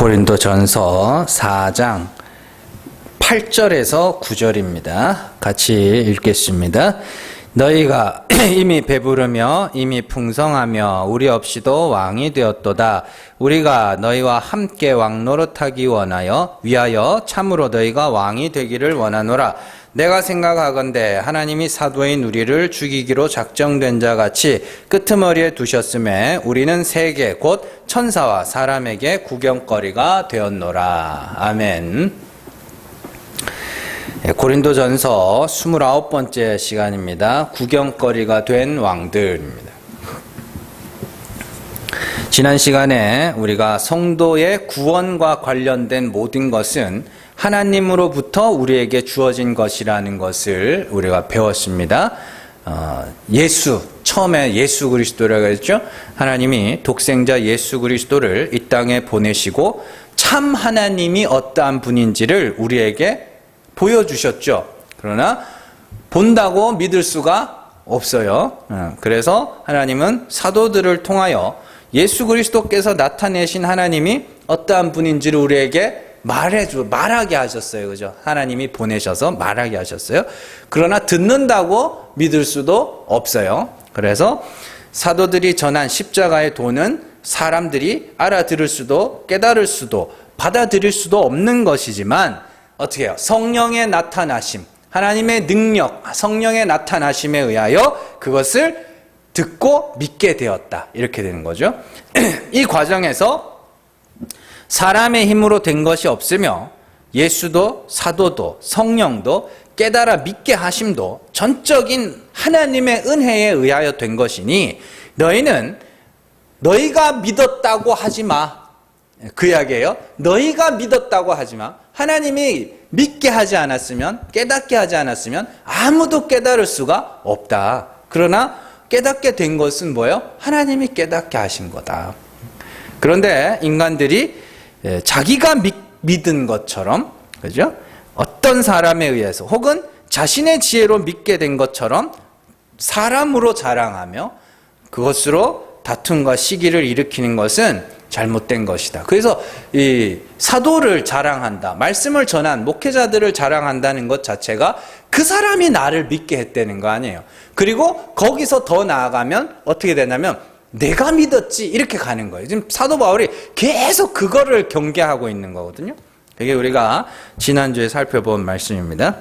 고린도전서 4장 8절에서 9절입니다. 같이 읽겠습니다. 너희가 이미 배부르며 이미 풍성하며 우리 없이도 왕이 되었도다. 우리가 너희와 함께 왕노릇하기 위하여 참으로 너희가 왕이 되기를 원하노라. 내가 생각하건대 하나님이 사도인 우리를 죽이기로 작정된 자 같이 끄트머리에 두셨음에 우리는 세계 곧 천사와 사람에게 구경거리가 되었노라. 아멘. 고린도전서 29번째 시간입니다. 구경거리가 된 왕들입니다. 지난 시간에 우리가 성도의 구원과 관련된 모든 것은 하나님으로부터 우리에게 주어진 것이라는 것을 우리가 배웠습니다. 처음에 예수 그리스도라고 했죠. 하나님이 독생자 예수 그리스도를 이 땅에 보내시고 참 하나님이 어떠한 분인지를 우리에게 보여주셨죠. 그러나 본다고 믿을 수가 없어요. 그래서 하나님은 사도들을 통하여 예수 그리스도께서 나타내신 하나님이 어떠한 분인지를 우리에게 말하게 하셨어요. 그죠? 하나님이 보내셔서 말하게 하셨어요. 그러나 듣는다고 믿을 수도 없어요. 그래서 사도들이 전한 십자가의 도는 사람들이 알아들을 수도 깨달을 수도 받아들일 수도 없는 것이지만 어떻게 해요? 성령의 나타나심, 하나님의 능력, 성령의 나타나심에 의하여 그것을 듣고 믿게 되었다. 이렇게 되는 거죠. 이 과정에서 사람의 힘으로 된 것이 없으며 예수도 사도도 성령도 깨달아 믿게 하심도 전적인 하나님의 은혜에 의하여 된 것이니 너희는 너희가 믿었다고 하지 마. 그 이야기예요. 너희가 믿었다고 하지 마. 하나님이 믿게 하지 않았으면, 깨닫게 하지 않았으면 아무도 깨달을 수가 없다. 그러나 깨닫게 된 것은 뭐예요? 하나님이 깨닫게 하신 거다. 그런데 인간들이 자기가 믿은 것처럼, 그죠? 어떤 사람에 의해서 혹은 자신의 지혜로 믿게 된 것처럼 사람으로 자랑하며 그것으로 다툼과 시기를 일으키는 것은 잘못된 것이다. 그래서 이 사도를 자랑한다, 말씀을 전한 목회자들을 자랑한다는 것 자체가 그 사람이 나를 믿게 했다는 거 아니에요. 그리고 거기서 더 나아가면 어떻게 되냐면 내가 믿었지 이렇게 가는 거예요. 지금 사도 바울이 계속 그거를 경계하고 있는 거거든요. 그게 우리가 지난주에 살펴본 말씀입니다.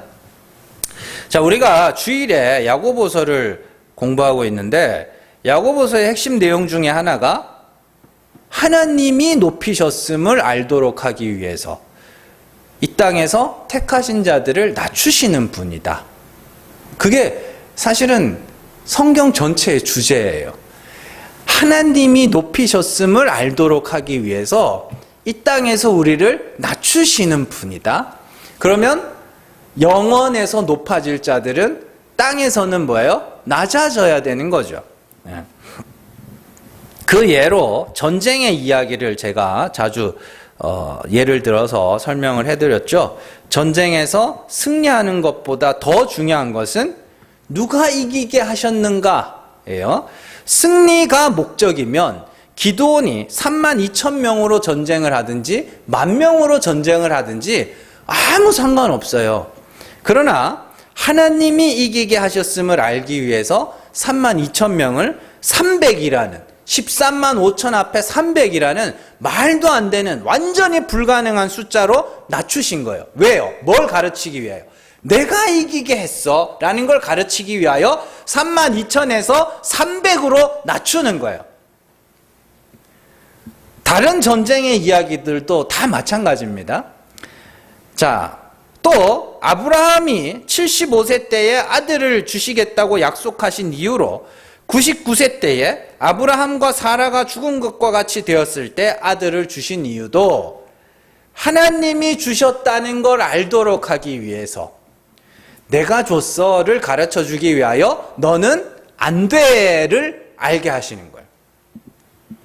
자, 우리가 주일에 야고보서를 공부하고 있는데 야고보서의 핵심 내용 중에 하나가 하나님이 높이셨음을 알도록 하기 위해서 이 땅에서 택하신 자들을 낮추시는 분이다. 그게 사실은 성경 전체의 주제예요. 하나님이 높이셨음을 알도록 하기 위해서 이 땅에서 우리를 낮추시는 분이다. 그러면 영원에서 높아질 자들은 땅에서는 뭐예요? 낮아져야 되는 거죠. 그 예로 전쟁의 이야기를 제가 자주 예를 들어서 설명을 해드렸죠. 전쟁에서 승리하는 것보다 더 중요한 것은 누가 이기게 하셨는가예요. 승리가 목적이면 기드온이 32,000명으로 전쟁을 하든지 10,000명으로 전쟁을 하든지 아무 상관없어요. 그러나 하나님이 이기게 하셨음을 알기 위해서 32,000명을 300이라는 13만 5천 앞에 300이라는 말도 안 되는 완전히 불가능한 숫자로 낮추신 거예요. 왜요? 뭘 가르치기 위하여? 내가 이기게 했어 라는 걸 가르치기 위하여 32,000에서 300으로 낮추는 거예요. 다른 전쟁의 이야기들도 다 마찬가지입니다. 자, 또 아브라함이 75세 때에 아들을 주시겠다고 약속하신 이유로 99세 때에 아브라함과 사라가 죽은 것과 같이 되었을 때 아들을 주신 이유도 하나님이 주셨다는 걸 알도록 하기 위해서 내가 줬어를 가르쳐 주기 위하여 너는 안 돼를 알게 하시는 거예요.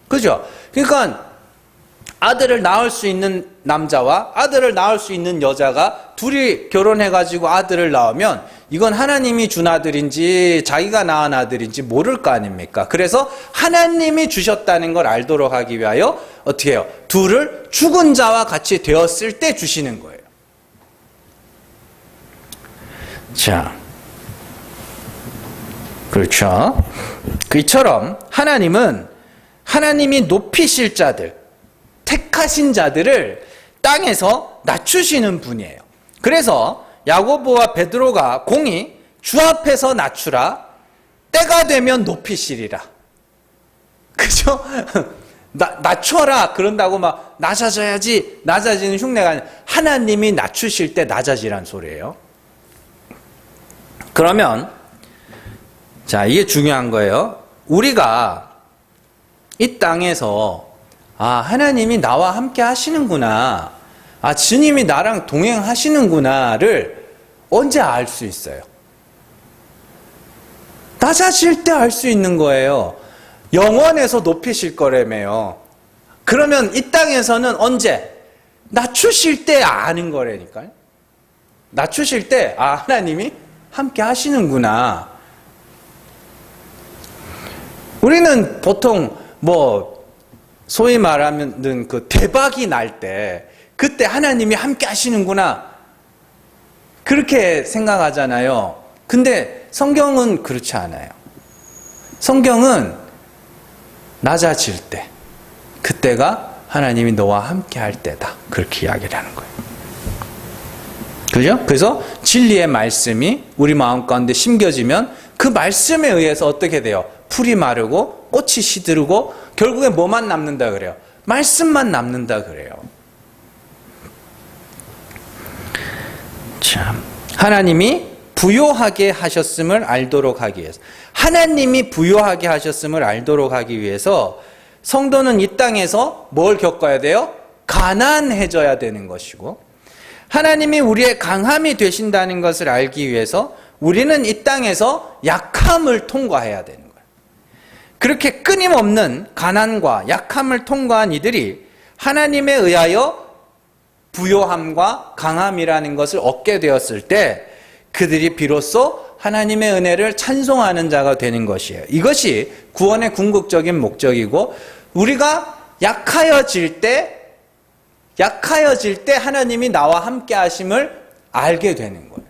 그죠? 그러니까 아들을 낳을 수 있는 남자와 아들을 낳을 수 있는 여자가 둘이 결혼해가지고 아들을 낳으면 이건 하나님이 준 아들인지 자기가 낳은 아들인지 모를 거 아닙니까? 그래서 하나님이 주셨다는 걸 알도록 하기 위하여 어떻게 해요? 둘을 죽은 자와 같이 되었을 때 주시는 거예요. 자, 그렇죠. 이처럼 하나님이 높이실 자들, 택하신 자들을 땅에서 낮추시는 분이에요. 그래서 야고보와 베드로가 공이 주 앞에서 낮추라, 때가 되면 높이시리라. 그죠? 낮춰라 그런다고 막 낮아져야지, 낮아지는 흉내가 아니라 하나님이 낮추실 때 낮아지란 소리예요. 그러면 자, 이게 중요한 거예요. 우리가 이 땅에서 하나님이 나와 함께 하시는구나, 주님이 나랑 동행하시는구나를 언제 알 수 있어요? 낮아질 때 알 수 있는 거예요. 영원에서 높이실 거라며요. 그러면 이 땅에서는 언제? 낮추실 때 아는 거라니까요. 낮추실 때 하나님이 함께 하시는구나. 우리는 보통 소위 말하면 그 대박이 날 때 그때 하나님이 함께 하시는구나 그렇게 생각하잖아요. 근데 성경은 그렇지 않아요. 성경은 낮아질 때, 그때가 하나님이 너와 함께 할 때다, 그렇게 이야기를 하는 거예요. 그죠? 그래서 진리의 말씀이 우리 마음 가운데 심겨지면 그 말씀에 의해서 어떻게 돼요? 풀이 마르고 꽃이 시들고 결국에 뭐만 남는다 그래요? 말씀만 남는다 그래요. 참, 하나님이 부요하게 하셨음을 알도록 하기 위해서, 하나님이 부요하게 하셨음을 알도록 하기 위해서 성도는 이 땅에서 뭘 겪어야 돼요? 가난해져야 되는 것이고, 하나님이 우리의 강함이 되신다는 것을 알기 위해서 우리는 이 땅에서 약함을 통과해야 되는 거예요. 그렇게 끊임없는 가난과 약함을 통과한 이들이 하나님에 의하여 부요함과 강함이라는 것을 얻게 되었을 때 그들이 비로소 하나님의 은혜를 찬송하는 자가 되는 것이에요. 이것이 구원의 궁극적인 목적이고, 우리가 약하여질 때 하나님이 나와 함께 하심을 알게 되는 거예요.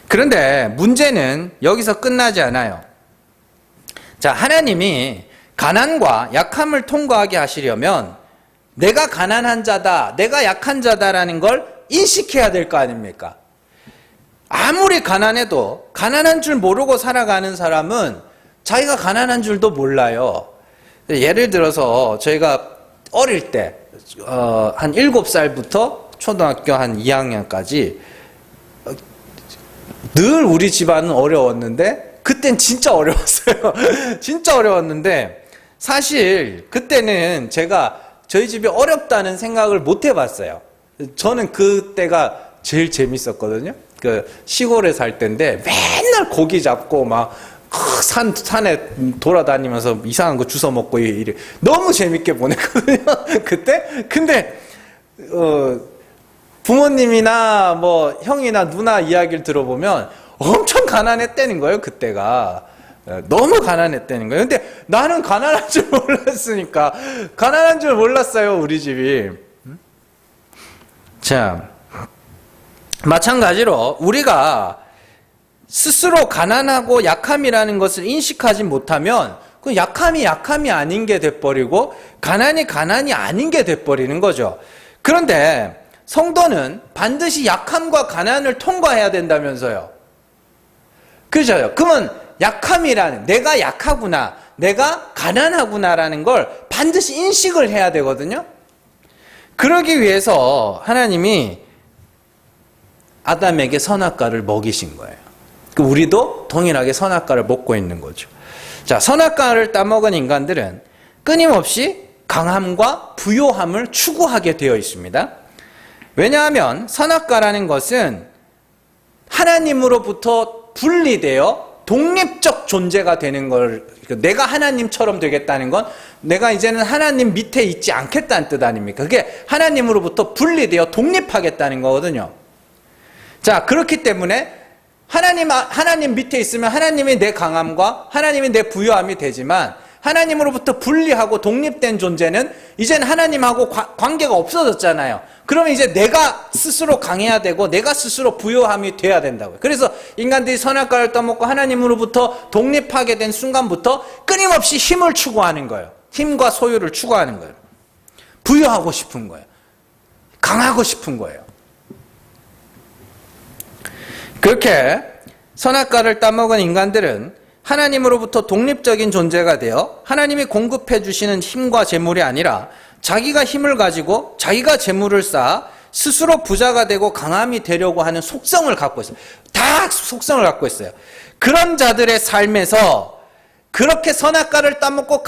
그런데 문제는 여기서 끝나지 않아요. 자, 하나님이 가난과 약함을 통과하게 하시려면 내가 가난한 자다, 내가 약한 자다라는 걸 인식해야 될 거 아닙니까? 아무리 가난해도 가난한 줄 모르고 살아가는 사람은 자기가 가난한 줄도 몰라요. 예를 들어서 저희가 어릴 때 한 7살부터 초등학교 한 2학년까지 늘 우리 집안은 어려웠는데, 그땐 진짜 어려웠어요. 진짜 어려웠는데 사실 그때는 제가 저희 집이 어렵다는 생각을 못 해봤어요. 저는 그때가 제일 재밌었거든요. 그 시골에 살 때인데 맨날 고기 잡고 막 산에 돌아다니면서 이상한 거 주워 먹고 이래 너무 재밌게 보냈거든요. 그때. 근데 부모님이나 형이나 누나 이야기를 들어보면 엄청 가난했다는 거예요. 그때가 너무 가난했다는 거예요. 근데 나는 가난한 줄 몰랐으니까, 가난한 줄 몰랐어요, 우리 집이. 자, 마찬가지로 우리가 스스로 가난하고 약함이라는 것을 인식하지 못하면 그 약함이 아닌 게 돼버리고 가난이 아닌 게 돼버리는 거죠. 그런데 성도는 반드시 약함과 가난을 통과해야 된다면서요. 그죠? 그러면 약함이라는, 내가 약하구나, 내가 가난하구나라는 걸 반드시 인식을 해야 되거든요. 그러기 위해서 하나님이 아담에게 선악과를 먹이신 거예요. 우리도 동일하게 선악과를 먹고 있는 거죠. 자, 선악과를 따먹은 인간들은 끊임없이 강함과 부요함을 추구하게 되어 있습니다. 왜냐하면 선악과라는 것은 하나님으로부터 분리되어 독립적 존재가 되는 걸, 내가 하나님처럼 되겠다는 건 내가 이제는 하나님 밑에 있지 않겠다는 뜻 아닙니까? 그게 하나님으로부터 분리되어 독립하겠다는 거거든요. 자, 그렇기 때문에 하나님 밑에 있으면 하나님이 내 강함과 하나님이 내 부유함이 되지만 하나님으로부터 분리하고 독립된 존재는 이제는 하나님하고 관계가 없어졌잖아요. 그러면 이제 내가 스스로 강해야 되고 내가 스스로 부유함이 돼야 된다고요. 그래서 인간들이 선악과를 따먹고 하나님으로부터 독립하게 된 순간부터 끊임없이 힘을 추구하는 거예요. 힘과 소유를 추구하는 거예요. 부유하고 싶은 거예요. 강하고 싶은 거예요. 그렇게 선악과를 따먹은 인간들은 하나님으로부터 독립적인 존재가 되어 하나님이 공급해 주시는 힘과 재물이 아니라 자기가 힘을 가지고 자기가 재물을 쌓아 스스로 부자가 되고 강함이 되려고 하는 속성을 갖고 있어요. 다 속성을 갖고 있어요. 그런 자들의 삶에서 그렇게 선악과를 따먹고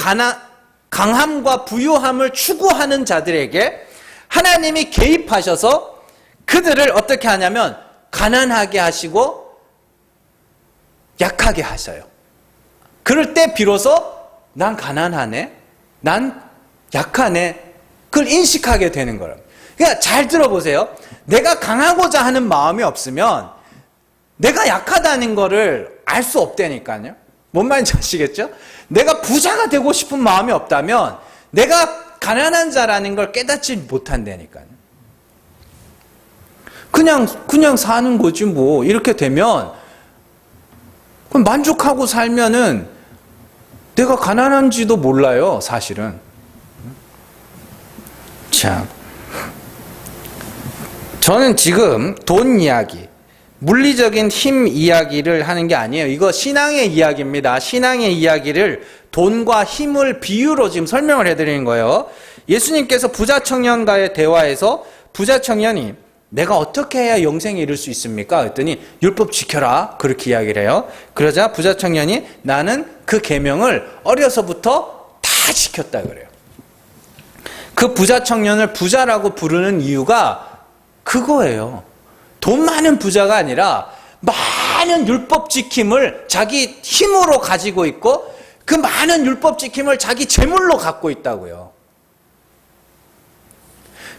강함과 부유함을 추구하는 자들에게 하나님이 개입하셔서 그들을 어떻게 하냐면 가난하게 하시고 약하게 하셔요. 그럴 때 비로소 난 가난하네, 난 약하네, 그걸 인식하게 되는 거예요. 그러니까 잘 들어보세요. 내가 강하고자 하는 마음이 없으면 내가 약하다는 거를 알 수 없다니까요. 뭔 말인지 아시겠죠? 내가 부자가 되고 싶은 마음이 없다면 내가 가난한 자라는 걸 깨닫지 못한다니까요. 그냥 사는 거지 뭐. 이렇게 되면 그럼 만족하고 살면은 내가 가난한지도 몰라요, 사실은. 자, 저는 지금 돈 이야기, 물리적인 힘 이야기를 하는 게 아니에요. 이거 신앙의 이야기입니다. 신앙의 이야기를 돈과 힘을 비유로 지금 설명을 해드리는 거예요. 예수님께서 부자 청년과의 대화에서 부자 청년이 내가 어떻게 해야 영생에 이를 수 있습니까? 그랬더니 율법 지켜라, 그렇게 이야기를 해요. 그러자 부자 청년이 나는 그 계명을 어려서부터 다 지켰다 그래요. 그 부자 청년을 부자라고 부르는 이유가 그거예요. 돈 많은 부자가 아니라 많은 율법 지킴을 자기 힘으로 가지고 있고 그 많은 율법 지킴을 자기 재물로 갖고 있다고요.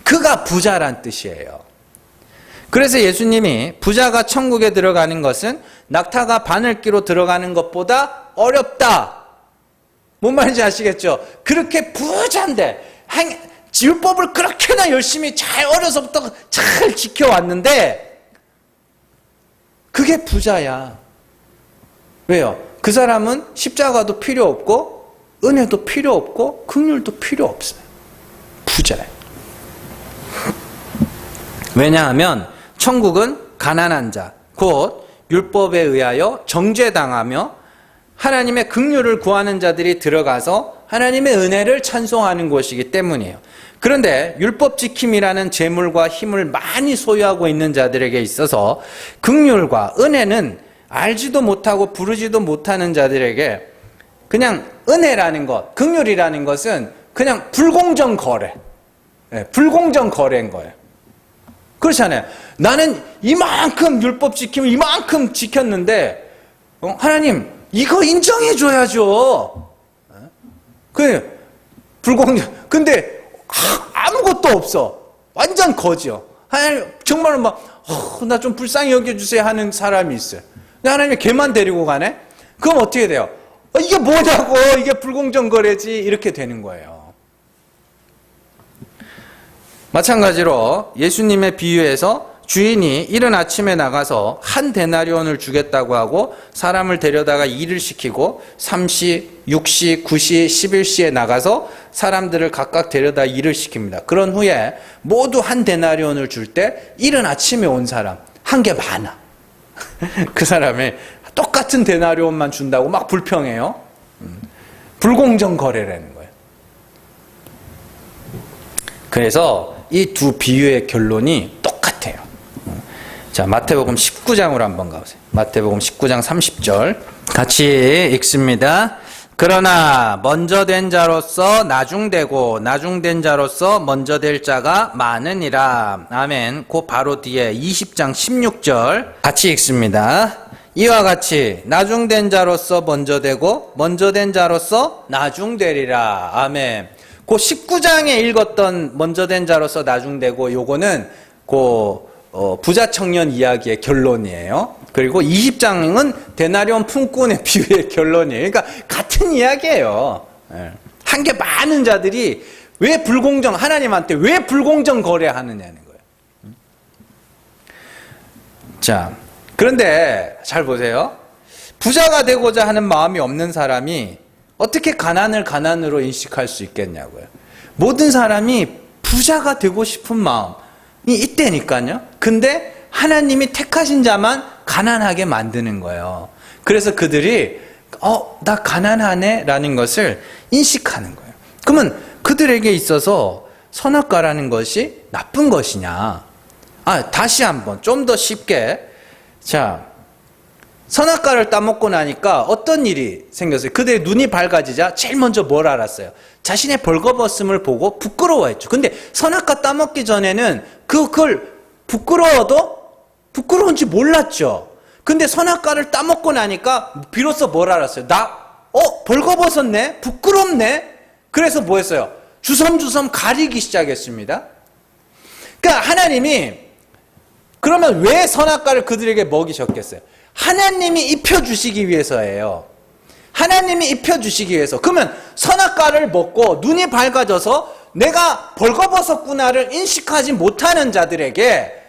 그가 부자란 뜻이에요. 그래서 예수님이 부자가 천국에 들어가는 것은 낙타가 바늘기로 들어가는 것보다 어렵다. 뭔 말인지 아시겠죠? 그렇게 부자인데 율법을 그렇게나 열심히 잘 어려서부터 잘 지켜왔는데 그게 부자야. 왜요? 그 사람은 십자가도 필요 없고 은혜도 필요 없고 긍휼도 필요 없어요. 부자예요. 왜냐하면 천국은 가난한 자, 곧 율법에 의하여 정죄당하며 하나님의 긍휼을 구하는 자들이 들어가서 하나님의 은혜를 찬송하는 곳이기 때문이에요. 그런데 율법 지킴이라는 재물과 힘을 많이 소유하고 있는 자들에게 있어서 긍휼과 은혜는 알지도 못하고 부르지도 못하는 자들에게 그냥 은혜라는 것, 긍휼이라는 것은 그냥 불공정 거래, 불공정 거래인 거예요. 그렇잖아요. 나는 이만큼 율법 지킴을 이만큼 지켰는데 하나님 이거 인정해 줘야죠. 그 불공정. 근데 아무것도 없어. 완전 거지요. 하나님 정말로 막 나 좀 불쌍히 여겨주세요 하는 사람이 있어요. 근데 하나님이 걔만 데리고 가네? 그럼 어떻게 돼요? 이게 뭐냐고, 이게 불공정 거래지, 이렇게 되는 거예요. 마찬가지로 예수님의 비유에서 주인이 이른 아침에 나가서 한 데나리온을 주겠다고 하고 사람을 데려다가 일을 시키고 3시, 6시, 9시, 11시에 나가서 사람들을 각각 데려다 일을 시킵니다. 그런 후에 모두 한 데나리온을 줄 때 이른 아침에 온 사람 한 게 많아. 그 사람이 똑같은 데나리온만 준다고 막 불평해요. 불공정 거래라는 거예요. 그래서 이 두 비유의 결론이 똑같아요. 자, 마태복음 19장으로 한번 가보세요. 마태복음 19장 30절 같이 읽습니다. 그러나 먼저 된 자로서 나중되고 나중된 자로서 먼저 될 자가 많으니라. 아멘. 그 바로 뒤에 20장 16절 같이 읽습니다. 이와 같이 나중된 자로서 먼저 되고 먼저 된 자로서 나중되리라. 아멘. 그 19장에 읽었던 먼저 된 자로서 나중되고 요거는 그 부자 청년 이야기의 결론이에요. 그리고 20장은 데나리온 품꾼의 비유의 결론이에요. 그러니까 같은 이야기예요. 한계 많은 자들이 왜 하나님한테 왜 불공정 거래하느냐는 거예요. 자, 그런데 잘 보세요. 부자가 되고자 하는 마음이 없는 사람이 어떻게 가난을 가난으로 인식할 수 있겠냐고요. 모든 사람이 부자가 되고 싶은 마음이 있다니까요. 근데 하나님이 택하신 자만 가난하게 만드는 거예요. 그래서 그들이 나 가난하네 라는 것을 인식하는 거예요. 그러면 그들에게 있어서 선악과라는 것이 나쁜 것이냐? 다시 한번 좀 더 쉽게. 자, 선악과를 따먹고 나니까 어떤 일이 생겼어요? 그들의 눈이 밝아지자 제일 먼저 뭘 알았어요? 자신의 벌거벗음을 보고 부끄러워했죠. 근데 선악과 따먹기 전에는 그걸 부끄러운지 몰랐죠. 근데 선악과를 따먹고 나니까 비로소 뭘 알았어요? 벌거벗었네? 부끄럽네? 그래서 뭐 했어요? 주섬주섬 가리기 시작했습니다. 그러니까 하나님이 그러면 왜 선악과를 그들에게 먹이셨겠어요? 하나님이 입혀주시기 위해서예요. 하나님이 입혀주시기 위해서. 그러면 선악과를 먹고 눈이 밝아져서 내가 벌거벗었구나를 인식하지 못하는 자들에게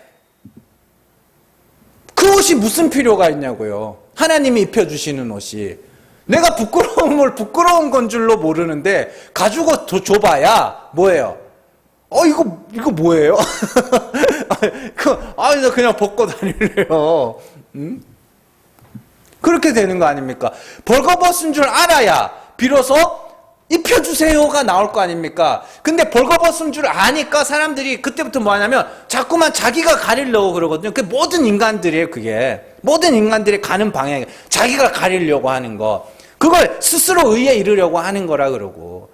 그 옷이 무슨 필요가 있냐고요. 하나님이 입혀주시는 옷이. 내가 부끄러운 건 줄로 모르는데 가지고 줘봐야 뭐예요? 이거 뭐예요? 나 그냥 벗고 다닐래요. 그렇게 되는 거 아닙니까? 벌거벗은 줄 알아야 비로소 입혀주세요가 나올 거 아닙니까? 근데 벌거벗은 줄 아니까 사람들이 그때부터 뭐 하냐면 자꾸만 자기가 가리려고 그러거든요. 그게 모든 인간들이에요, 그게. 모든 인간들이 가는 방향이 자기가 가리려고 하는 거. 그걸 스스로 의에 이르려고 하는 거라 그러고.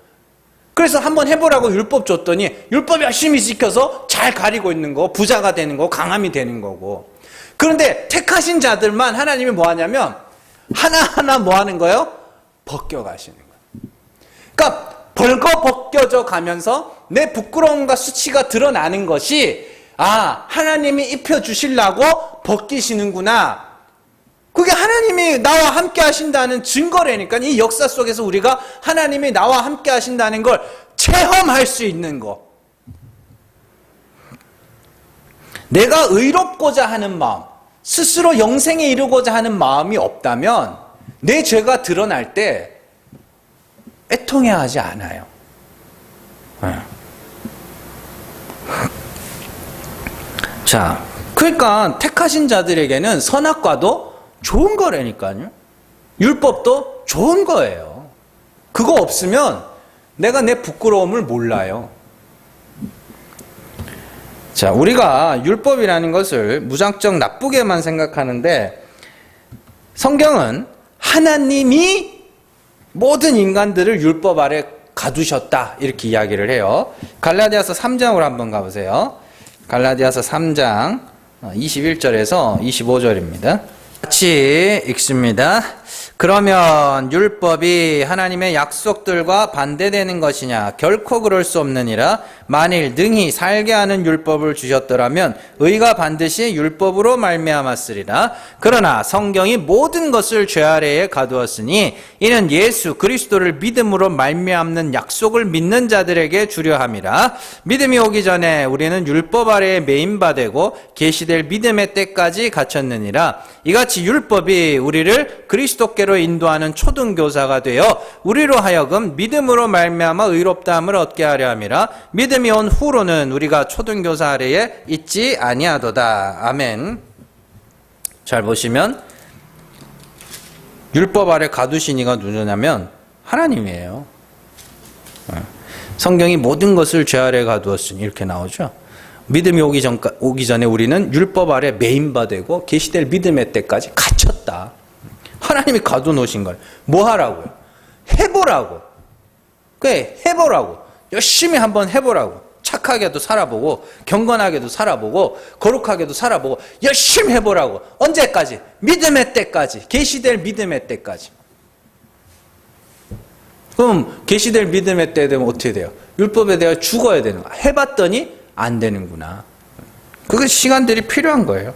그래서 한번 해보라고 율법 줬더니 율법 열심히 지켜서 잘 가리고 있는 거, 부자가 되는 거, 강함이 되는 거고. 그런데 택하신 자들만 하나님이 뭐 하냐면 하나하나 뭐 하는 거예요? 벗겨가시는 거예요. 그러니까 벌거벗겨져 가면서 내 부끄러움과 수치가 드러나는 것이 하나님이 입혀주시려고 벗기시는구나. 그게 하나님이 나와 함께 하신다는 증거라니까. 이 역사 속에서 우리가 하나님이 나와 함께 하신다는 걸 체험할 수 있는 거. 내가 의롭고자 하는 마음, 스스로 영생에 이르고자 하는 마음이 없다면 내 죄가 드러날 때 애통해하지 않아요. 자, 그러니까 택하신 자들에게는 선악과도 좋은 거라니까요. 율법도 좋은 거예요. 그거 없으면 내가 내 부끄러움을 몰라요. 자, 우리가 율법이라는 것을 무작정 나쁘게만 생각하는데 성경은 하나님이 모든 인간들을 율법 아래 가두셨다 이렇게 이야기를 해요. 갈라디아서 3장으로 한번 가보세요. 갈라디아서 3장 21절에서 25절입니다. 같이 읽습니다. 그러면 율법이 하나님의 약속들과 반대되는 것이냐? 결코 그럴 수 없느니라. 만일 능히 살게 하는 율법을 주셨더라면 의가 반드시 율법으로 말미암았으리라. 그러나 성경이 모든 것을 죄 아래에 가두었으니 이는 예수 그리스도를 믿음으로 말미암는 약속을 믿는 자들에게 주려 함이라. 믿음이 오기 전에 우리는 율법 아래에 매인바 되고 계시될 믿음의 때까지 갇혔느니라. 이같이 율법이 우리를 그리스도께로 인도하는 초등교사가 되어 우리로 하여금 믿음으로 말미암아 의롭다함을 얻게 하려 함이라. 믿음이 온 후로는 우리가 초등교사 아래에 있지 아니하도다. 아멘. 잘 보시면 율법 아래 가두신 이가 누구냐면 하나님이에요. 성경이 모든 것을 죄 아래 가두었으니 이렇게 나오죠. 믿음이 오기 전에 우리는 율법 아래 매인바 되고 계시될 믿음의 때까지 갇혔다. 하나님이 가둬놓으신 걸 뭐 하라고요? 해보라고. 그래, 해보라고. 열심히 한번 해보라고. 착하게도 살아보고 경건하게도 살아보고 거룩하게도 살아보고 열심히 해보라고. 언제까지? 믿음의 때까지. 계시될 믿음의 때까지. 그럼 계시될 믿음의 때 되면 어떻게 돼요? 율법에 대해 죽어야 되는 거야. 해봤더니 안 되는구나. 그게 시간들이 필요한 거예요.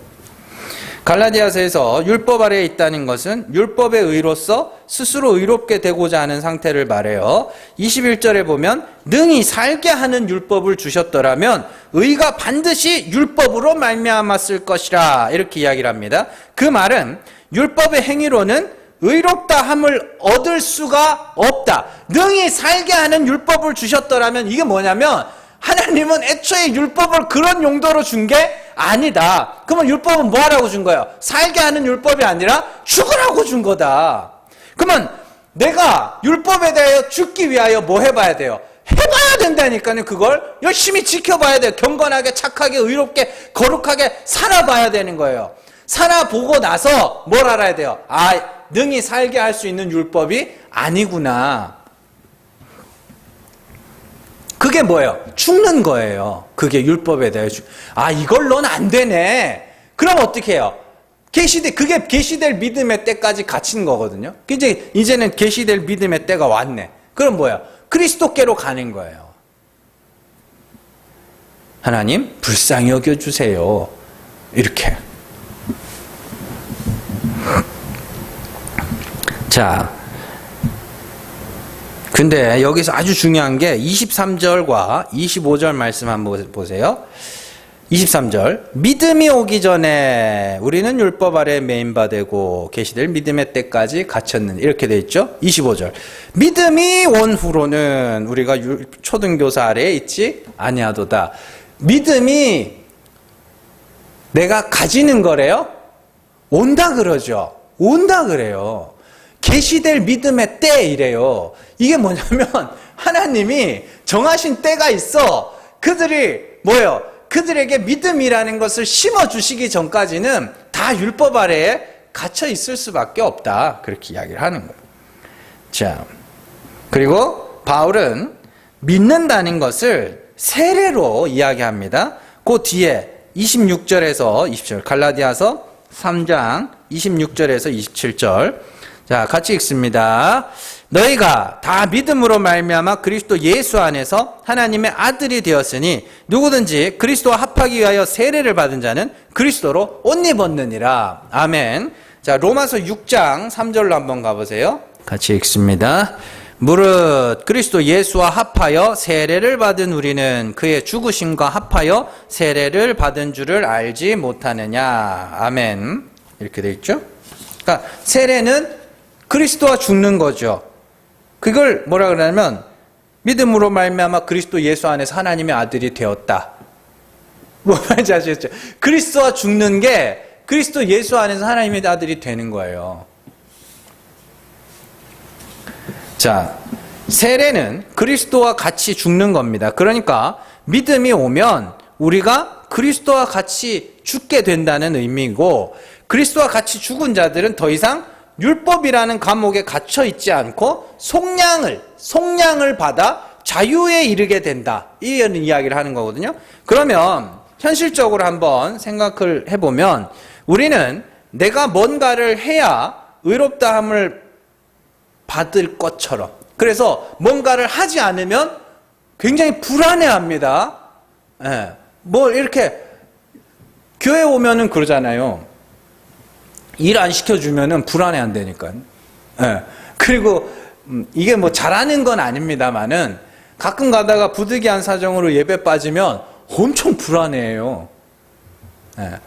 갈라디아서에서 율법 아래에 있다는 것은 율법의 의로서 스스로 의롭게 되고자 하는 상태를 말해요. 21절에 보면 능히 살게 하는 율법을 주셨더라면 의가 반드시 율법으로 말미암았을 것이라 이렇게 이야기를 합니다. 그 말은 율법의 행위로는 의롭다 함을 얻을 수가 없다. 능히 살게 하는 율법을 주셨더라면 이게 뭐냐면 하나님은 애초에 율법을 그런 용도로 준 게 아니다. 그러면 율법은 뭐 하라고 준 거예요? 살게 하는 율법이 아니라 죽으라고 준 거다. 그러면 내가 율법에 대하여 죽기 위하여 뭐 해봐야 돼요? 해봐야 된다니까요. 그걸 열심히 지켜봐야 돼요. 경건하게 착하게 의롭게 거룩하게 살아봐야 되는 거예요. 살아보고 나서 뭘 알아야 돼요? 아, 능히 살게 할 수 있는 율법이 아니구나. 그게 뭐예요? 죽는 거예요. 그게 율법에 대해 이걸로는 안 되네. 그럼 어떻게 해요? 그게 계시될 믿음의 때까지 갇힌 거거든요. 이제는 계시될 믿음의 때가 왔네. 그럼 뭐야? 그리스도께로 가는 거예요. 하나님 불쌍히 여겨주세요. 이렇게. 자, 근데 여기서 아주 중요한 게 23절과 25절 말씀 한번 보세요. 23절 믿음이 오기 전에 우리는 율법 아래 매인바 되고 계시될 믿음의 때까지 갇혔는 이렇게 돼 있죠. 25절 믿음이 온 후로는 우리가 초등교사 아래에 있지 아니하도다. 믿음이 내가 가지는 거래요? 온다 그러죠. 온다 그래요. 계시될 믿음의 때 이래요. 이게 뭐냐면 하나님이 정하신 때가 있어. 그들이 뭐예요? 그들에게 믿음이라는 것을 심어주시기 전까지는 다 율법 아래에 갇혀 있을 수밖에 없다. 그렇게 이야기를 하는 거예요. 자, 그리고 바울은 믿는다는 것을 세례로 이야기합니다. 그 뒤에 26절에서 20절 갈라디아서 3장 26절에서 27절 자, 같이 읽습니다. 너희가 다 믿음으로 말미암아 그리스도 예수 안에서 하나님의 아들이 되었으니 누구든지 그리스도와 합하기 위하여 세례를 받은 자는 그리스도로 옷 입었느니라. 아멘. 자, 로마서 6장 3절로 한번 가보세요. 같이 읽습니다. 무릇 그리스도 예수와 합하여 세례를 받은 우리는 그의 죽으심과 합하여 세례를 받은 줄을 알지 못하느냐. 아멘. 이렇게 돼 있죠. 그러니까 세례는 그리스도와 죽는 거죠. 그걸 뭐라 그러냐면 믿음으로 말미암아 그리스도 예수 안에서 하나님의 아들이 되었다. 뭐 말인지 아시겠죠? 그리스도와 죽는 게 그리스도 예수 안에서 하나님의 아들이 되는 거예요. 자, 세례는 그리스도와 같이 죽는 겁니다. 그러니까 믿음이 오면 우리가 그리스도와 같이 죽게 된다는 의미고 그리스도와 같이 죽은 자들은 더 이상 율법이라는 감옥에 갇혀 있지 않고 속량을 받아 자유에 이르게 된다. 이런 이야기를 하는 거거든요. 그러면 현실적으로 한번 생각을 해보면 우리는 내가 뭔가를 해야 의롭다함을 받을 것처럼 그래서 뭔가를 하지 않으면 굉장히 불안해합니다. 예. 뭐 이렇게 교회 오면은 그러잖아요. 일 안 시켜주면은 불안해한다니까요. 예. 그리고 이게 뭐 잘하는 건 아닙니다만은 가끔 가다가 부득이한 사정으로 예배 빠지면 엄청 불안해해요. 예.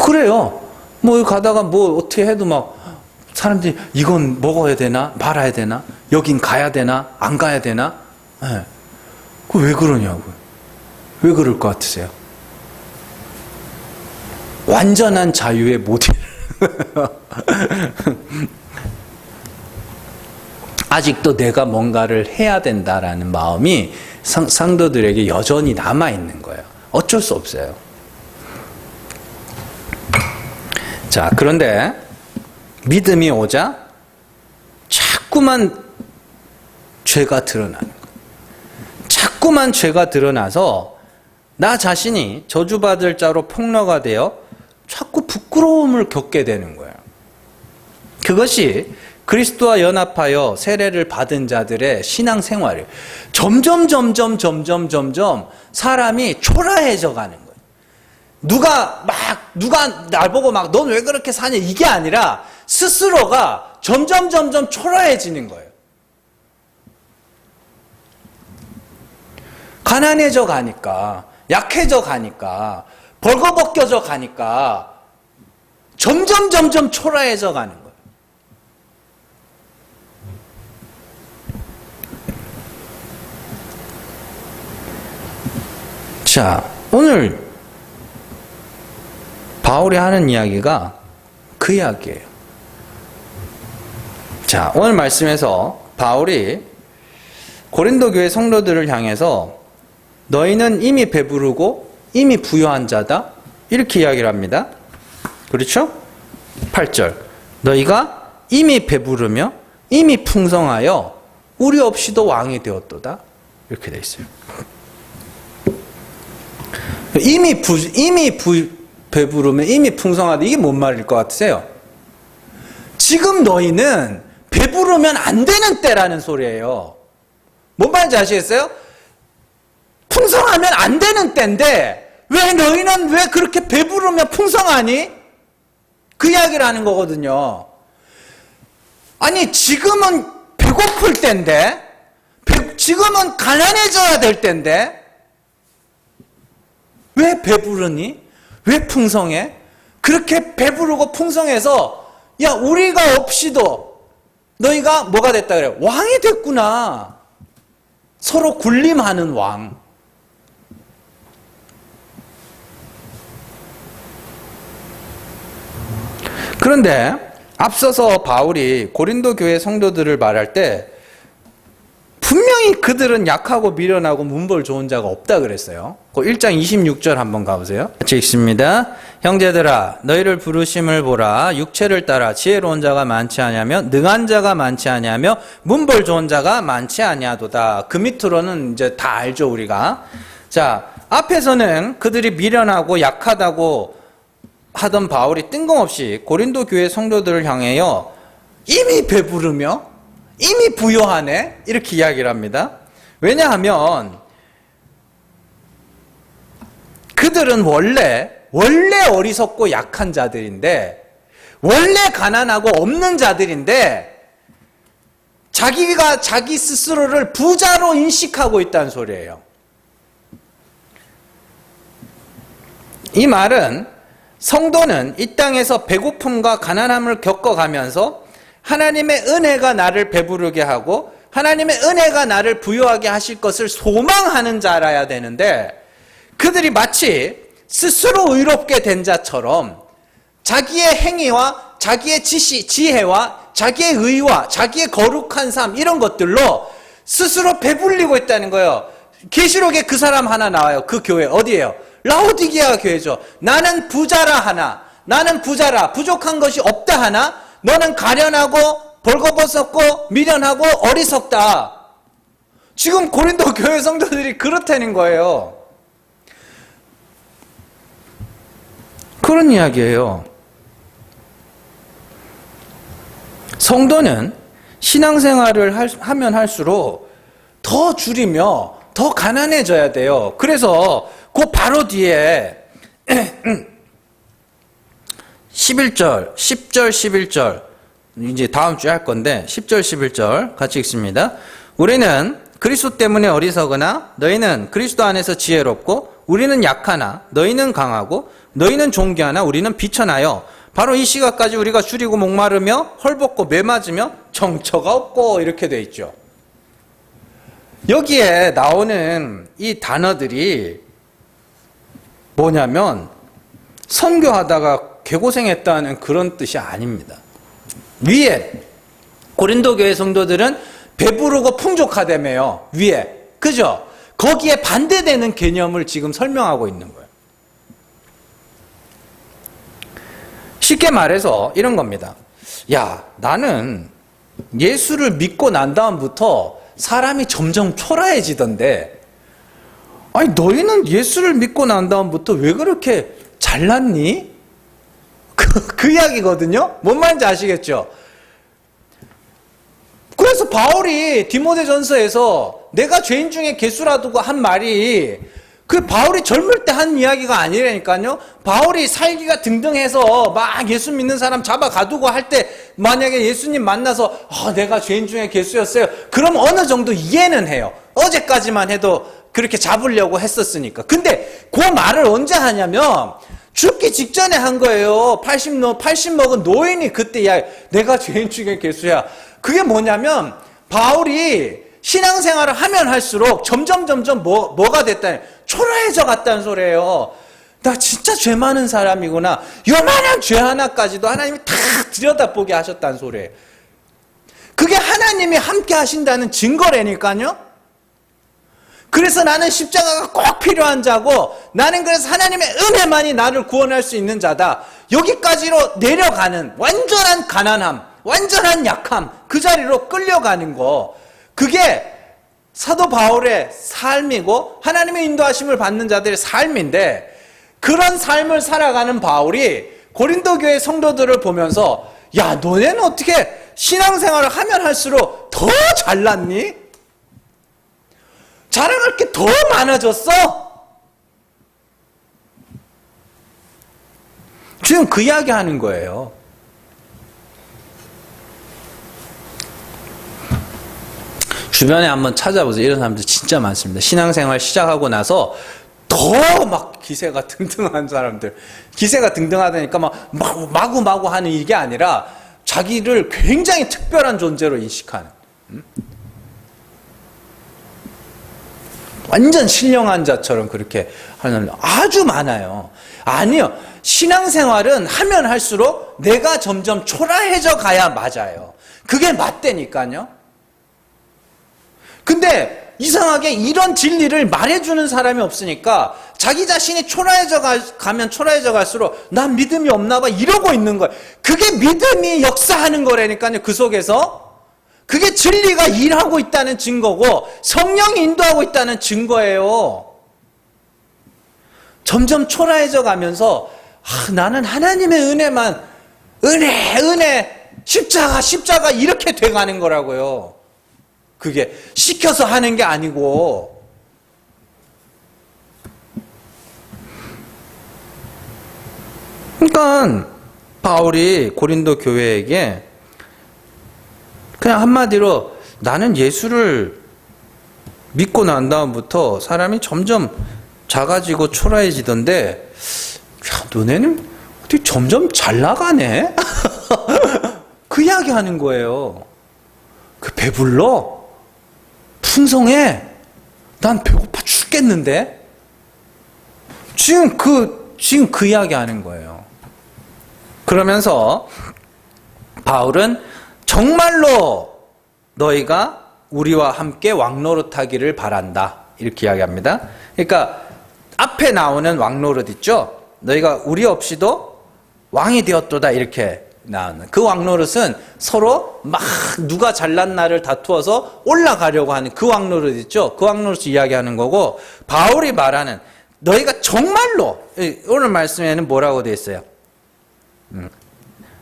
그래요. 뭐 가다가 뭐 어떻게 해도 막 사람들이 이건 먹어야 되나 말아야 되나 여긴 가야 되나 안 가야 되나. 예. 그 왜 그러냐고요. 왜 그럴 것 같으세요? 완전한 자유의 모델. 아직도 내가 뭔가를 해야 된다라는 마음이 성도들에게 여전히 남아있는 거예요. 어쩔 수 없어요. 자, 그런데 믿음이 오자 자꾸만 죄가 드러나는 거예요. 자꾸만 죄가 드러나서 나 자신이 저주받을 자로 폭로가 되어 자꾸 부끄러움을 겪게 되는 거예요. 그것이 그리스도와 연합하여 세례를 받은 자들의 신앙생활을 점점 사람이 초라해져 가는 거예요. 누가 날 보고 막 넌 왜 그렇게 사냐 이게 아니라 스스로가 점점 초라해지는 거예요. 가난해져 가니까, 약해져 가니까, 벌거벗겨져 가니까 점점 초라해져 가는 거예요. 자, 오늘 바울이 하는 이야기가 그 이야기예요. 자, 오늘 말씀에서 바울이 고린도 교회 성도들을 향해서 너희는 이미 배부르고 이미 부유한 자다 이렇게 이야기를 합니다. 그렇죠? 8절 너희가 이미 배부르며 이미 풍성하여 우리 없이도 왕이 되었도다 이렇게 돼 있어요. 이미 배부르면 이미 풍성하다 이게 뭔 말일 것 같으세요? 지금 너희는 배부르면 안 되는 때라는 소리예요. 뭔 말인지 아시겠어요? 풍성하면 안 되는 때인데 왜 너희는 왜 그렇게 배부르면 풍성하니? 그 이야기를 하는 거거든요. 아니 지금은 배고플 때인데 지금은 가난해져야 될 때인데 왜 배부르니? 왜 풍성해? 그렇게 배부르고 풍성해서 야 우리가 없이도 너희가 뭐가 됐다 그래? 왕이 됐구나. 서로 군림하는 왕. 그런데 앞서서 바울이 고린도 교회 성도들을 말할 때 분명히 그들은 약하고 미련하고 문벌 좋은 자가 없다 그랬어요. 그 1장 26절 한번 가보세요. 같이 읽습니다. 형제들아 너희를 부르심을 보라. 육체를 따라 지혜로운 자가 많지 아니하며 능한 자가 많지 아니하며 문벌 좋은 자가 많지 아니하도다. 그 밑으로는 이제 다 알죠 우리가. 자, 앞에서는 그들이 미련하고 약하다고 하던 바울이 뜬금없이 고린도 교회 성도들을 향하여 이미 배부르며 이미 부요하네 이렇게 이야기를 합니다. 왜냐하면 그들은 원래 어리석고 약한 자들인데 원래 가난하고 없는 자들인데 자기가 자기 스스로를 부자로 인식하고 있다는 소리예요. 이 말은 성도는 이 땅에서 배고픔과 가난함을 겪어가면서 하나님의 은혜가 나를 배부르게 하고 하나님의 은혜가 나를 부유하게 하실 것을 소망하는 자라야 되는데 그들이 마치 스스로 의롭게 된 자처럼 자기의 행위와 자기의 지혜와 자기의 의와 자기의 거룩한 삶 이런 것들로 스스로 배불리고 있다는 거예요. 계시록에 그 사람 하나 나와요. 그 교회 어디예요? 라오디게아 교회죠. 나는 부자라 하나 나는 부자라 부족한 것이 없다 하나 너는 가련하고 벌거벗었고 미련하고 어리석다. 지금 고린도 교회 성도들이 그렇다는 거예요. 그런 이야기예요. 성도는 신앙생활을 하면 할수록 더 줄이며 더 가난해져야 돼요. 그래서 그 바로 뒤에 11절, 10절, 11절 이제 다음 주에 할 건데 10절, 11절 같이 읽습니다. 우리는 그리스도 때문에 어리석으나 너희는 그리스도 안에서 지혜롭고 우리는 약하나 너희는 강하고 너희는 존귀하나 우리는 비천하여 바로 이 시각까지 우리가 줄이고 목마르며 헐벗고 매맞으며 정처가 없고 이렇게 돼 있죠. 여기에 나오는 이 단어들이 뭐냐면 선교하다가 개고생했다는 그런 뜻이 아닙니다. 위에 고린도 교회 성도들은 배부르고 풍족하다며요. 위에. 그죠? 거기에 반대되는 개념을 지금 설명하고 있는 거예요. 쉽게 말해서 이런 겁니다. 야, 나는 예수를 믿고 난 다음부터 사람이 점점 초라해지던데 아니 너희는 예수를 믿고 난 다음부터 왜 그렇게 잘났니? 그 이야기거든요. 뭔 말인지 아시겠죠? 바울이 디모데전서에서 내가 죄인 중에 개수라두고 한 말이 그 바울이 젊을 때 한 이야기가 아니라니까요. 바울이 살기가 등등해서 막 예수 믿는 사람 잡아 가두고 할 때 만약에 예수님 만나서 내가 죄인 중에 개수였어요. 그럼 어느 정도 이해는 해요. 어제까지만 해도 그렇게 잡으려고 했었으니까. 근데 그 말을 언제 하냐면 죽기 직전에 한 거예요. 80 먹은 노인이 그때 내가 죄인 중에 개수야. 그게 뭐냐면 바울이 신앙생활을 하면 할수록 점점 뭐가 됐다니 초라해져 갔다는 소리예요. 나 진짜 죄 많은 사람이구나. 요만한 죄 하나까지도 하나님이 다 들여다보게 하셨다는 소리예요. 그게 하나님이 함께 하신다는 증거라니까요. 그래서 나는 십자가가 꼭 필요한 자고 나는 그래서 하나님의 은혜만이 나를 구원할 수 있는 자다. 여기까지로 내려가는 완전한 가난함, 완전한 약함, 그 자리로 끌려가는 거. 그게 사도 바울의 삶이고 하나님의 인도하심을 받는 자들의 삶인데 그런 삶을 살아가는 바울이 고린도 교회 성도들을 보면서 야, 너네는 어떻게 신앙생활을 하면 할수록 더 잘났니? 자랑할 게 더 많아졌어? 지금 그 이야기 하는 거예요. 주변에 한번 찾아보세요. 이런 사람들 진짜 많습니다. 신앙생활 시작하고 나서 더 막 기세가 등등한 사람들. 기세가 등등하다니까 막 마구마구 하는 이게 아니라 자기를 굉장히 특별한 존재로 인식하는. 완전 신령한 자처럼 그렇게 하는 아주 많아요. 아니요. 신앙생활은 하면 할수록 내가 점점 초라해져 가야 맞아요. 그게 맞다니까요. 근데 이상하게 이런 진리를 말해주는 사람이 없으니까 자기 자신이 초라해져 가면 초라해져 갈수록 난 믿음이 없나 봐 이러고 있는 거예요. 그게 믿음이 역사하는 거라니까요. 그 속에서. 그게 진리가 일하고 있다는 증거고 성령이 인도하고 있다는 증거예요. 점점 초라해져 가면서 나는 하나님의 은혜만 은혜 십자가 이렇게 돼가는 거라고요. 그게 시켜서 하는 게 아니고. 그러니까 바울이 고린도 교회에게 그냥 한마디로 나는 예수를 믿고 난 다음부터 사람이 점점 작아지고 초라해지던데 야, 너네는 어떻게 점점 잘 나가네? 그 이야기 하는 거예요. 그 배불러? 풍성해? 난 배고파 죽겠는데? 지금 그 이야기 하는 거예요. 그러면서 바울은 정말로 너희가 우리와 함께 왕노릇하기를 바란다. 이렇게 이야기합니다. 그러니까 앞에 나오는 왕노릇 있죠? 너희가 우리 없이도 왕이 되었도다. 이렇게 나오는 그 왕노릇은 서로 막 누가 잘난 나를 다투어서 올라가려고 하는 그 왕노릇 있죠? 그 왕노릇을 이야기하는 거고 바울이 말하는 너희가 정말로 오늘 말씀에는 뭐라고 되어 있어요?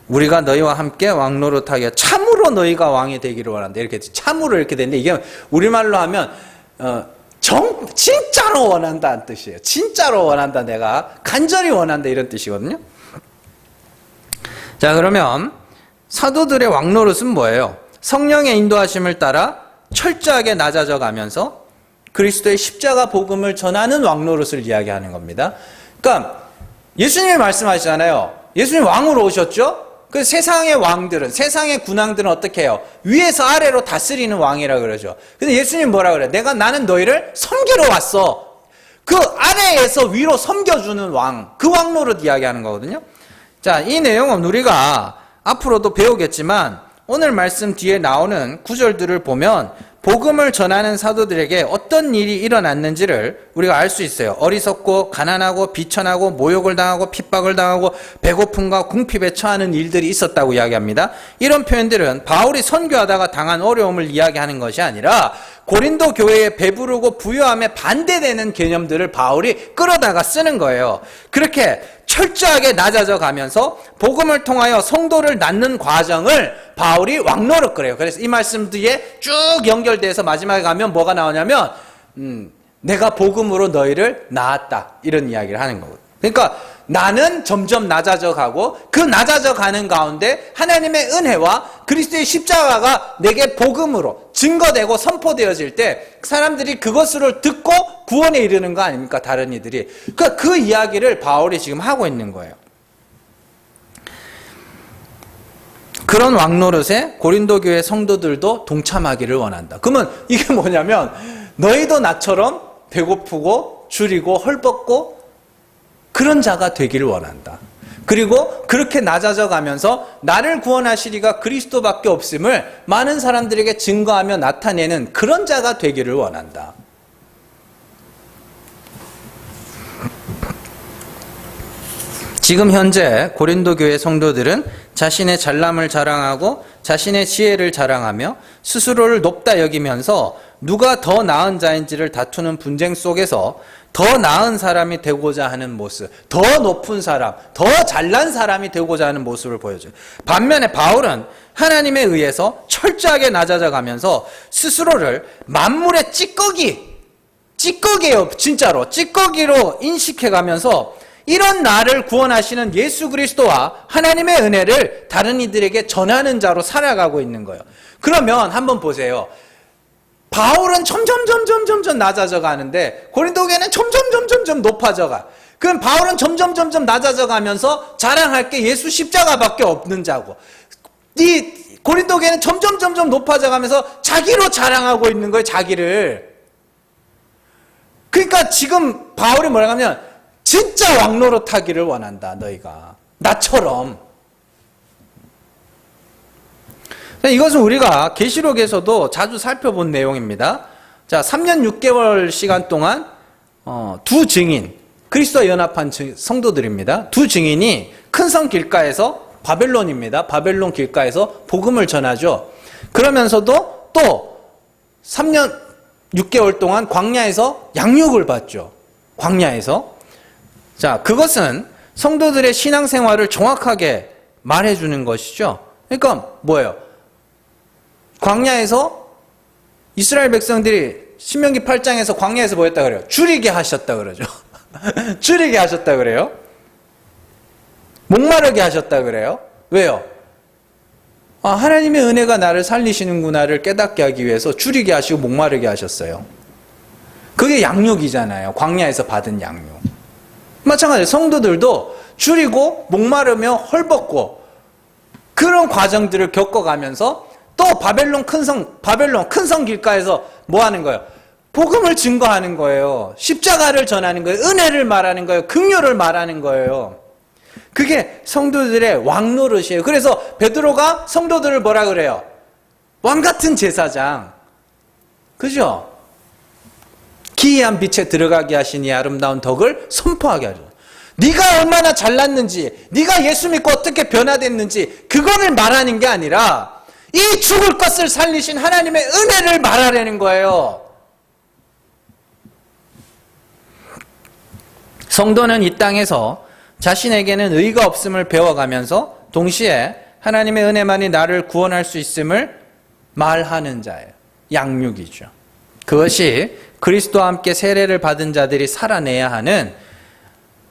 우리가 너희와 함께 왕노릇하게 참으로 너희가 왕이 되기를 원한다. 이렇게 참으로 이렇게 되는데 이게 우리말로 하면 진짜로 원한다는 뜻이에요. 진짜로 원한다. 내가 간절히 원한다 이런 뜻이거든요. 자, 그러면 사도들의 왕노릇은 뭐예요? 성령의 인도하심을 따라 철저하게 낮아져 가면서 그리스도의 십자가 복음을 전하는 왕노릇을 이야기하는 겁니다. 그러니까 예수님이 말씀하시잖아요. 예수님 왕으로 오셨죠? 그 세상의 왕들은, 세상의 군왕들은 어떻게 해요? 위에서 아래로 다스리는 왕이라 그러죠. 근데 예수님 뭐라 그래요? 나는 너희를 섬기러 왔어. 그 아래에서 위로 섬겨주는 왕, 그 왕노릇 이야기하는 거거든요. 자, 이 내용은 우리가 앞으로도 배우겠지만 오늘 말씀 뒤에 나오는 구절들을 보면 복음을 전하는 사도들에게 어떤 일이 일어났는지를 우리가 알 수 있어요. 어리석고 가난하고 비천하고 모욕을 당하고 핍박을 당하고 배고픔과 궁핍에 처하는 일들이 있었다고 이야기합니다. 이런 표현들은 바울이 선교하다가 당한 어려움을 이야기하는 것이 아니라 고린도 교회의 배부르고 부유함에 반대되는 개념들을 바울이 끌어다가 쓰는 거예요. 그렇게 철저하게 낮아져 가면서 복음을 통하여 성도를 낳는 과정을 바울이 왕노릇 그래요. 그래서 이 말씀 뒤에 쭉 연결돼서 마지막에 가면 뭐가 나오냐면 내가 복음으로 너희를 낳았다, 이런 이야기를 하는 거거든요. 그러니까 나는 점점 낮아져 가고 그 낮아져 가는 가운데 하나님의 은혜와 그리스도의 십자가가 내게 복음으로 증거되고 선포되어질 때 사람들이 그것을 듣고 구원에 이르는 거 아닙니까? 다른 이들이. 그러니까 그 이야기를 바울이 지금 하고 있는 거예요. 그런 왕노릇에 고린도 교회 성도들도 동참하기를 원한다. 그러면 이게 뭐냐면 너희도 나처럼 배고프고 줄이고 헐벗고 그런 자가 되기를 원한다. 그리고 그렇게 낮아져 가면서 나를 구원하시리가 그리스도밖에 없음을 많은 사람들에게 증거하며 나타내는 그런 자가 되기를 원한다. 지금 현재 고린도 교회 성도들은 자신의 잘남을 자랑하고 자신의 지혜를 자랑하며 스스로를 높다 여기면서 누가 더 나은 자인지를 다투는 분쟁 속에서 더 나은 사람이 되고자 하는 모습, 더 높은 사람, 더 잘난 사람이 되고자 하는 모습을 보여줘요. 반면에 바울은 하나님에 의해서 철저하게 낮아져 가면서 스스로를 만물의 찌꺼기예요. 진짜로 찌꺼기로 인식해 가면서 이런 나를 구원하시는 예수 그리스도와 하나님의 은혜를 다른 이들에게 전하는 자로 살아가고 있는 거예요. 그러면 한번 보세요. 바울은 점점 낮아져 가는데 고린도 교회는 점점 높아져 가. 그럼 바울은 점점 낮아져 가면서 자랑할 게 예수 십자가밖에 없는 자고, 이 고린도 교회는 점점 높아져 가면서 자기로 자랑하고 있는 거예요, 자기를. 그러니까 지금 바울이 뭐라고 하면 진짜 왕노릇 하기를 원한다, 너희가. 나처럼. 이것은 우리가 계시록에서도 자주 살펴본 내용입니다. 자, 3년 6개월 시간 동안 두 증인, 그리스도와 연합한 성도들입니다. 두 증인이 큰 성 길가에서, 바벨론입니다. 바벨론 길가에서 복음을 전하죠. 그러면서도 또 3년 6개월 동안 광야에서 양육을 받죠. 광야에서. 자, 그것은 성도들의 신앙생활을 정확하게 말해주는 것이죠. 그러니까 뭐예요? 광야에서 이스라엘 백성들이 신명기 8장에서 광야에서 뭐 했다 그래요? 줄이게 하셨다 그러죠. 줄이게 하셨다 그래요. 목마르게 하셨다 그래요. 왜요? 하나님의 은혜가 나를 살리시는구나를 깨닫게 하기 위해서 줄이게 하시고 목마르게 하셨어요. 그게 양육이잖아요. 광야에서 받은 양육. 마찬가지로 성도들도 줄이고 목마르며 헐벗고 그런 과정들을 겪어가면서 또 바벨론 큰 성 길가에서 뭐 하는 거예요? 복음을 증거하는 거예요. 십자가를 전하는 거예요. 은혜를 말하는 거예요. 긍휼을 말하는 거예요. 그게 성도들의 왕노릇이에요. 그래서 베드로가 성도들을 뭐라 그래요? 왕 같은 제사장. 그죠? 기이한 빛에 들어가게 하신 이 아름다운 덕을 선포하게 하죠. 네가 얼마나 잘났는지, 네가 예수 믿고 어떻게 변화됐는지 그거를 말하는 게 아니라 이 죽을 것을 살리신 하나님의 은혜를 말하려는 거예요. 성도는 이 땅에서 자신에게는 의가 없음을 배워가면서 동시에 하나님의 은혜만이 나를 구원할 수 있음을 말하는 자예요. 양육이죠. 그것이 그리스도와 함께 세례를 받은 자들이 살아내야 하는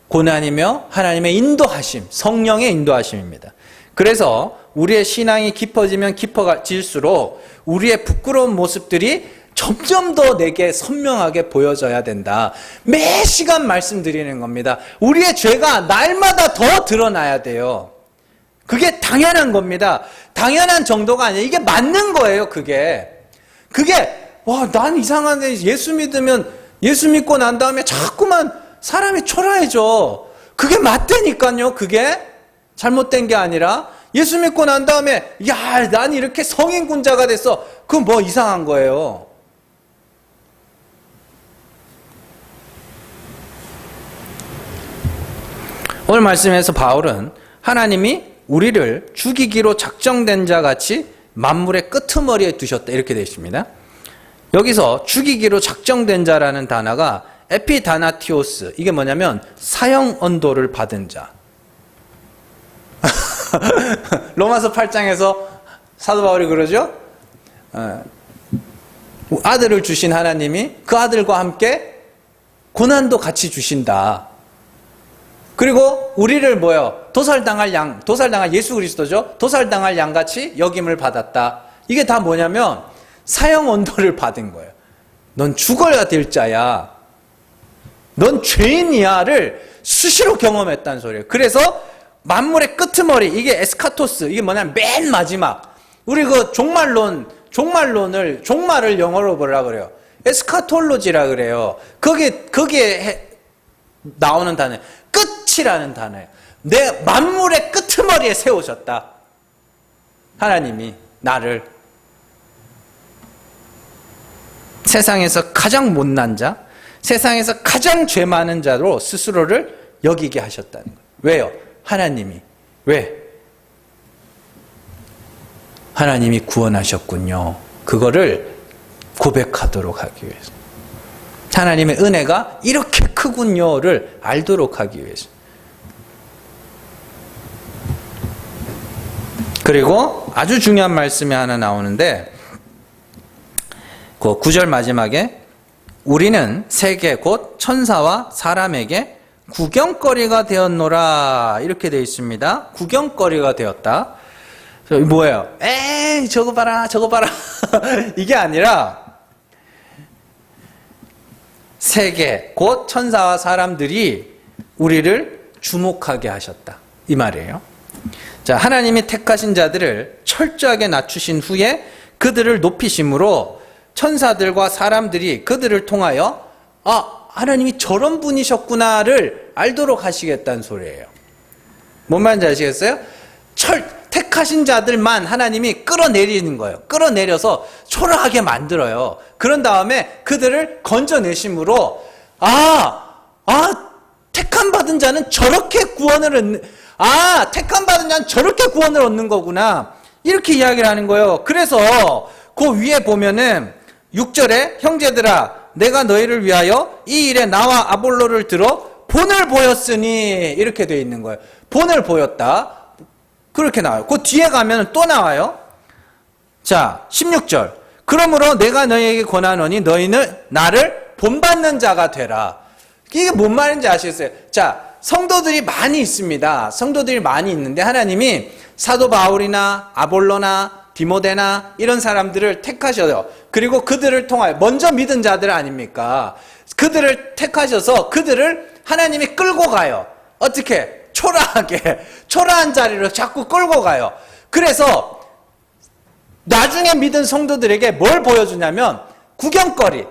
고난이며 하나님의 인도하심, 성령의 인도하심입니다. 그래서 우리의 신앙이 깊어지면 깊어질수록 우리의 부끄러운 모습들이 점점 더 내게 선명하게 보여져야 된다. 매 시간 말씀드리는 겁니다. 우리의 죄가 날마다 더 드러나야 돼요. 그게 당연한 겁니다. 당연한 정도가 아니에요. 이게 맞는 거예요, 그게. 난 이상한데 예수 믿고 난 다음에 자꾸만 사람이 초라해져. 그게 맞다니까요, 그게. 잘못된 게 아니라. 예수 믿고 난 다음에, 난 이렇게 성인군자가 됐어. 그건 뭐 이상한 거예요. 오늘 말씀에서 바울은 하나님이 우리를 죽이기로 작정된 자 같이 만물의 끄트머리에 두셨다, 이렇게 되어 있습니다. 여기서 죽이기로 작정된 자라는 단어가 에피다나티오스, 이게 뭐냐면 사형 언도를 받은 자. 로마서 8장에서 사도 바울이 그러죠. 아들을 주신 하나님이 그 아들과 함께 고난도 같이 주신다. 그리고 우리를 뭐요? 도살당할 예수 그리스도죠. 도살당할 양같이 여김을 받았다. 이게 다 뭐냐면 사형 언도를 받은 거예요. 넌 죽어야 될 자야. 넌 죄인이야를 수시로 경험했다는 소리예요. 그래서 만물의 끄트머리, 이게 에스카토스, 이게 뭐냐면 맨 마지막. 우리 그 종말을 영어로 뭐라 그래요? 에스카톨로지라 그래요. 거기에 나오는 단어, 끝이라는 단어예요. 내 만물의 끄트머리에 세우셨다. 하나님이 나를 세상에서 가장 못난 자, 세상에서 가장 죄 많은 자로 스스로를 여기게 하셨다는 거예요. 왜요? 하나님이. 왜? 하나님이 구원하셨군요. 그거를 고백하도록 하기 위해서. 하나님의 은혜가 이렇게 크군요를 알도록 하기 위해서. 그리고 아주 중요한 말씀이 하나 나오는데, 그 9절 마지막에 우리는 세계 곧 천사와 사람에게 구경거리가 되었노라, 이렇게 되어 있습니다. 구경거리가 되었다. 뭐예요? 에이, 저거 봐라, 저거 봐라. 이게 아니라 세계 곧 천사와 사람들이 우리를 주목하게 하셨다, 이 말이에요. 자, 하나님이 택하신 자들을 철저하게 낮추신 후에 그들을 높이심으로 천사들과 사람들이 그들을 통하여 하나님이 저런 분이셨구나를 알도록 하시겠다는 소리예요. 뭔 말인지 아시겠어요? 택하신 자들만 하나님이 끌어내리는 거예요. 끌어내려서 초라하게 만들어요. 그런 다음에 그들을 건져내심으로 택함 받은 자는 저렇게 구원을 얻는 거구나, 이렇게 이야기를 하는 거예요. 그래서 그 위에 보면은 6절에 형제들아 내가 너희를 위하여 이 일에 나와 아볼로를 들어 본을 보였으니, 이렇게 되어 있는 거예요. 본을 보였다, 그렇게 나와요. 그 뒤에 가면 또 나와요. 자, 16절. 그러므로 내가 너희에게 권하노니 너희는 나를 본받는 자가 되라. 이게 뭔 말인지 아시겠어요? 자, 성도들이 많이 있습니다. 성도들이 많이 있는데 하나님이 사도 바울이나 아볼로나 디모데나 이런 사람들을 택하셔요. 그리고 그들을 통하여 먼저 믿은 자들 아닙니까? 그들을 택하셔서 그들을 하나님이 끌고 가요. 어떻게? 초라한 자리로 자꾸 끌고 가요. 그래서 나중에 믿은 성도들에게 뭘 보여주냐면 구경거리,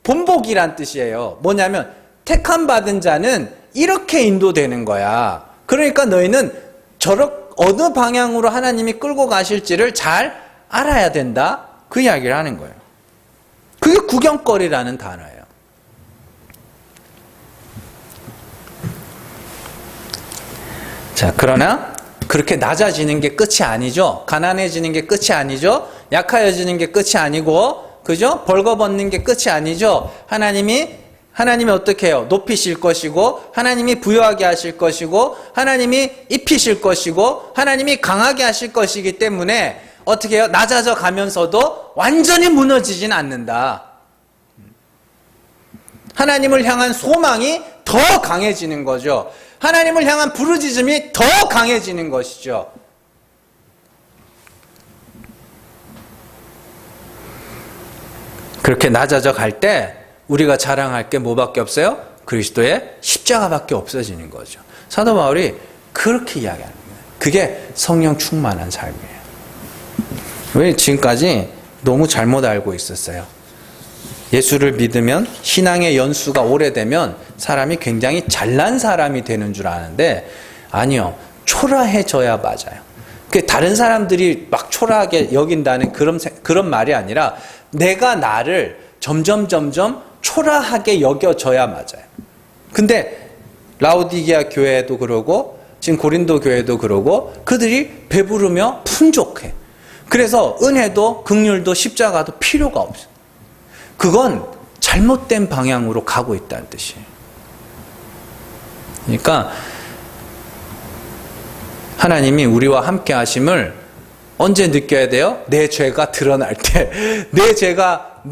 본보기란 뜻이에요. 뭐냐면 택함 받은 자는 이렇게 인도되는 거야. 그러니까 너희는 어느 방향으로 하나님이 끌고 가실지를 잘 알아야 된다, 그 이야기를 하는 거예요. 그게 구경거리라는 단어예요. 자, 그러나 그렇게 낮아지는 게 끝이 아니죠. 가난해지는 게 끝이 아니죠. 약해지는 게 끝이 아니고, 그죠? 벌거벗는 게 끝이 아니죠. 하나님이 어떻게 해요? 높이실 것이고, 하나님이 부여하게 하실 것이고, 하나님이 입히실 것이고, 하나님이 강하게 하실 것이기 때문에 어떻게 해요? 낮아져 가면서도 완전히 무너지진 않는다. 하나님을 향한 소망이 더 강해지는 거죠. 하나님을 향한 부르짖음이 더 강해지는 것이죠. 그렇게 낮아져 갈 때 우리가 자랑할 게 뭐밖에 없어요? 그리스도의 십자가밖에 없어지는 거죠. 사도 바울이 그렇게 이야기하는 거예요. 그게 성령 충만한 삶이에요. 왜 지금까지 너무 잘못 알고 있었어요. 예수를 믿으면, 신앙의 연수가 오래되면 사람이 굉장히 잘난 사람이 되는 줄 아는데, 아니요, 초라해져야 맞아요. 다른 사람들이 막 초라하게 여긴다는 그런 말이 아니라 내가 나를 점점 초라하게 여겨져야 맞아요. 근데 라오디게아 교회도 그러고 지금 고린도 교회도 그러고 그들이 배부르며 풍족해. 그래서 은혜도 긍휼도 십자가도 필요가 없어요. 그건 잘못된 방향으로 가고 있다는 뜻이에요. 그러니까 하나님이 우리와 함께 하심을 언제 느껴야 돼요? 내 죄가 드러날 때. 내 죄가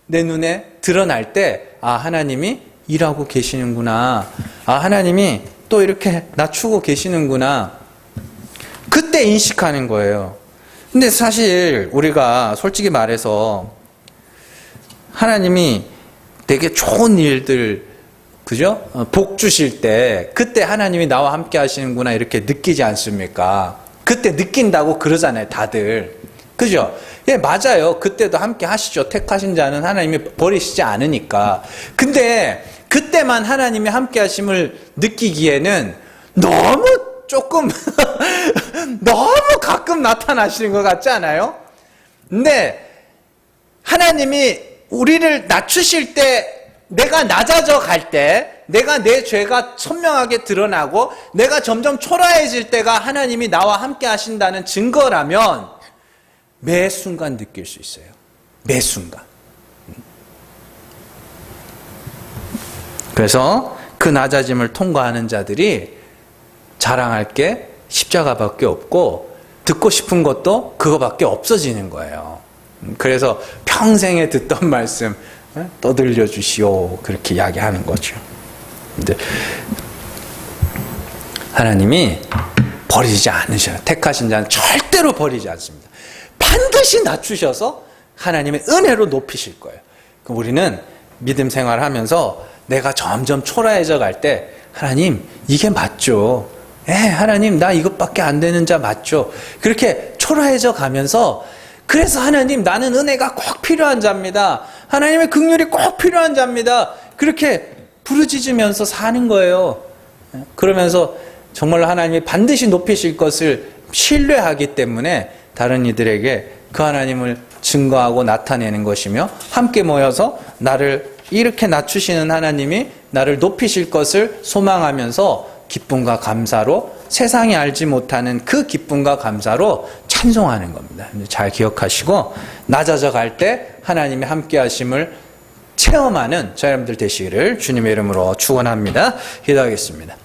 내 눈에 드러날 때, 아, 하나님이 일하고 계시는구나. 아, 하나님이 또 이렇게 낮추고 계시는구나. 그때 인식하는 거예요. 근데 사실 우리가 솔직히 말해서 하나님이 되게 좋은 일들, 그죠? 복 주실 때 그때 하나님이 나와 함께 하시는구나 이렇게 느끼지 않습니까? 그때 느낀다고 그러잖아요, 다들. 그죠? 예, 맞아요. 그때도 함께 하시죠. 택하신 자는 하나님이 버리시지 않으니까. 근데 그때만 하나님이 함께 하심을 느끼기에는 너무 조금 너무 가끔 나타나시는 것 같지 않아요? 근데 하나님이 우리를 낮추실 때, 내가 낮아져 갈 때, 내가 내 죄가 선명하게 드러나고 내가 점점 초라해질 때가 하나님이 나와 함께 하신다는 증거라면 매 순간 느낄 수 있어요. 매 순간. 그래서 그 낮아짐을 통과하는 자들이 자랑할 게 십자가밖에 없고 듣고 싶은 것도 그거밖에 없어지는 거예요. 그래서 평생에 듣던 말씀 떠들려 주시오, 그렇게 이야기하는 거죠. 근데 하나님이 버리지 않으셔요. 택하신 자는 절대로 버리지 않습니다. 반드시 낮추셔서 하나님의 은혜로 높이실 거예요. 그럼 우리는 믿음 생활하면서 내가 점점 초라해져 갈 때, 하나님 이게 맞죠? 하나님 나 이것밖에 안 되는 자 맞죠? 그렇게 초라해져 가면서, 그래서 하나님 나는 은혜가 꼭 필요한 자입니다. 하나님의 긍휼이 꼭 필요한 자입니다. 그렇게 부르짖으면서 사는 거예요. 그러면서 정말로 하나님이 반드시 높이실 것을 신뢰하기 때문에 다른 이들에게 그 하나님을 증거하고 나타내는 것이며, 함께 모여서 나를 이렇게 낮추시는 하나님이 나를 높이실 것을 소망하면서 기쁨과 감사로, 세상이 알지 못하는 그 기쁨과 감사로 찬송하는 겁니다. 잘 기억하시고 낮아져 갈 때 하나님의 함께 하심을 체험하는 저 여러분들 되시기를 주님의 이름으로 축원합니다. 기도하겠습니다.